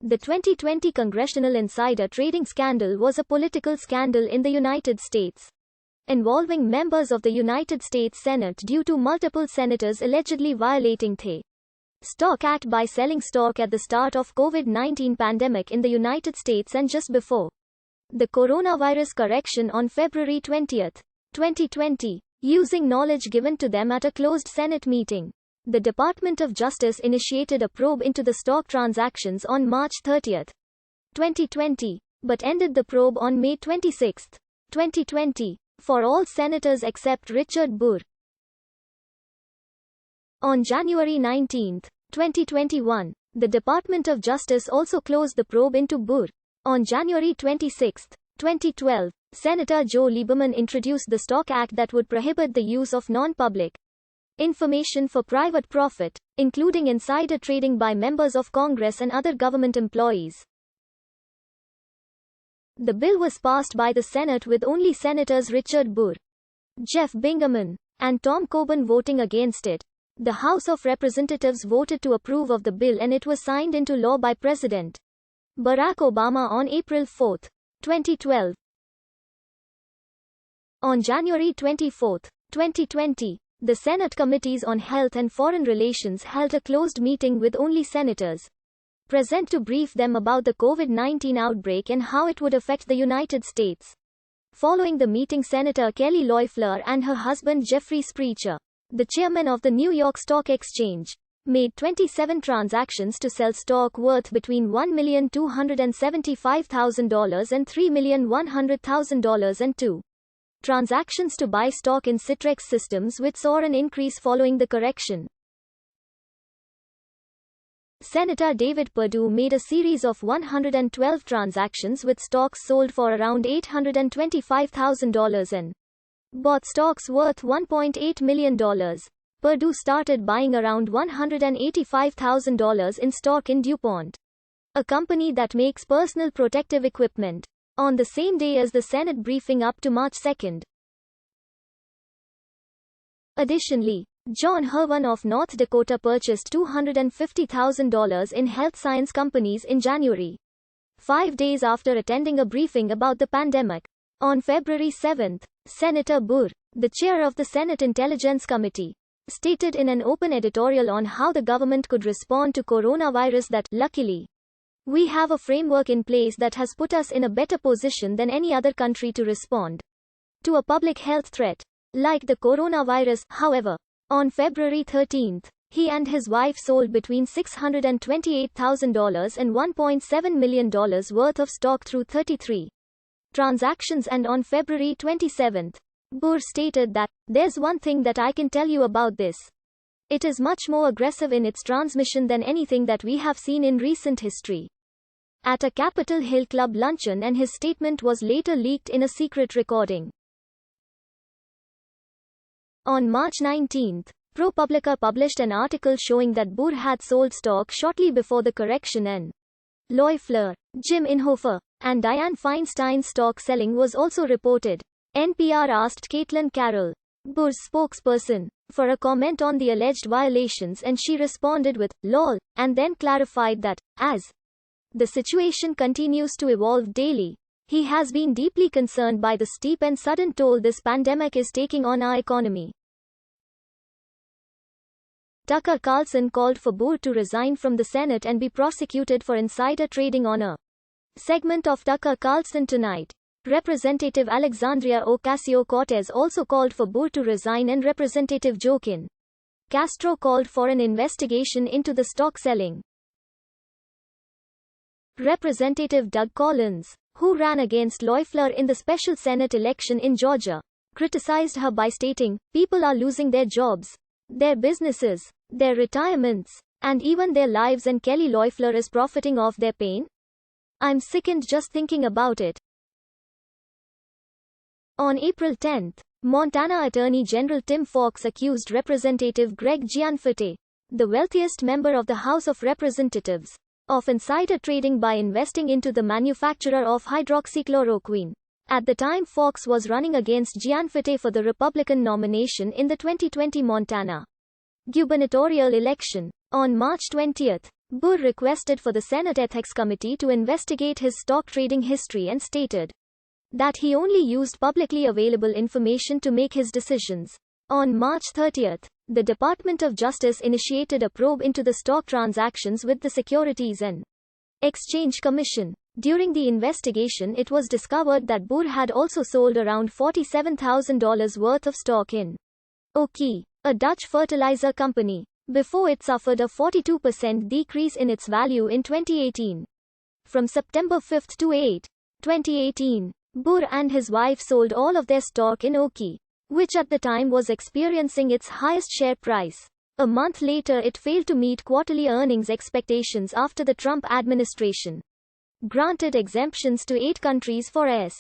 The 2020 congressional insider trading scandal was a political scandal in the United States, involving members of the United States Senate due to multiple senators allegedly violating the Stock Act by selling stock at the start of COVID-19 pandemic in the United States and just before the coronavirus correction on February 20, 2020, using knowledge given to them at a closed Senate meeting. The Department of Justice initiated a probe into the stock transactions on March 30, 2020, but ended the probe on May 26, 2020, for all senators except Richard Burr. On January 19, 2021, the Department of Justice also closed the probe into Burr. On January 26, 2012, Senator Joe Lieberman introduced the Stock Act that would prohibit the use of non-public information for private profit, including insider trading by members of Congress and other government employees. The bill was passed by the Senate with only Senators Richard Burr, Jeff Bingaman, and Tom Coburn voting against it. The House of Representatives voted to approve of the bill and it was signed into law by President Barack Obama on April 4, 2012. On January 24, 2020, the Senate Committees on Health and Foreign Relations held a closed meeting with only senators present to brief them about the COVID-19 outbreak and how it would affect the United States. Following the meeting, Senator Kelly Loeffler and her husband Jeffrey Sprecher, the chairman of the New York Stock Exchange, made 27 transactions to sell stock worth between $1,275,000 and $3,100,000 and 2 transactions to buy stock in Citrex Systems, which saw an increase following the correction. Senator David Perdue made a series of 112 transactions with stocks sold for around $825,000 and bought stocks worth $1.8 million. Perdue started buying around $185,000 in stock in DuPont, a company that makes personal protective equipment, on the same day as the Senate briefing up to March 2. Additionally, John Herwan of North Dakota purchased $250,000 in health science companies in January, 5 days after attending a briefing about the pandemic. On February 7, Senator Burr, the chair of the Senate Intelligence Committee, stated in an open editorial on how the government could respond to coronavirus that, luckily, we have a framework in place that has put us in a better position than any other country to respond to a public health threat like the coronavirus. However, on February 13, he and his wife sold between $628,000 and $1.7 million worth of stock through 33 transactions, and on February 27, Burr stated that, "There's one thing that I can tell you about this. It is much more aggressive in its transmission than anything that we have seen in recent history," at a Capitol Hill Club luncheon, and his statement was later leaked in a secret recording. On March 19, ProPublica published an article showing that Burr had sold stock shortly before the correction, and Loeffler, Jim Inhofe, and Dianne Feinstein's stock selling was also reported. NPR asked Caitlin Carroll, Burr's spokesperson, for a comment on the alleged violations, and she responded with, "Lol," and then clarified that, as the situation continues to evolve daily, he has been deeply concerned by the steep and sudden toll this pandemic is taking on our economy. Tucker Carlson called for Burr to resign from the Senate and be prosecuted for insider trading on a segment of Tucker Carlson Tonight. Representative Alexandria Ocasio-Cortez also called for Burr to resign, and Representative Joaquin Castro called for an investigation into the stock selling. Representative Doug Collins, who ran against Loeffler in the special Senate election in Georgia, criticized her by stating, "People are losing their jobs, their businesses, their retirements, and even their lives, and Kelly Loeffler is profiting off their pain? I'm sickened just thinking about it." On April 10, Montana Attorney General Tim Fox accused Representative Greg Gianforte, the wealthiest member of the House of Representatives, of insider trading by investing into the manufacturer of hydroxychloroquine. At the time, Fox was running against Gianforte for the Republican nomination in the 2020 Montana gubernatorial election. On March 20, Burr requested for the Senate Ethics Committee to investigate his stock trading history and stated that he only used publicly available information to make his decisions. On March 30, the Department of Justice initiated a probe into the stock transactions with the Securities and Exchange Commission. During the investigation, it was discovered that Burr had also sold around $47,000 worth of stock in Oki, a Dutch fertilizer company, before it suffered a 42% decrease in its value in 2018. From September 5 to 8, 2018, Burr and his wife sold all of their stock in Oki, which at the time was experiencing its highest share price. A month later, it failed to meet quarterly earnings expectations after the Trump administration granted exemptions to 8 countries for S.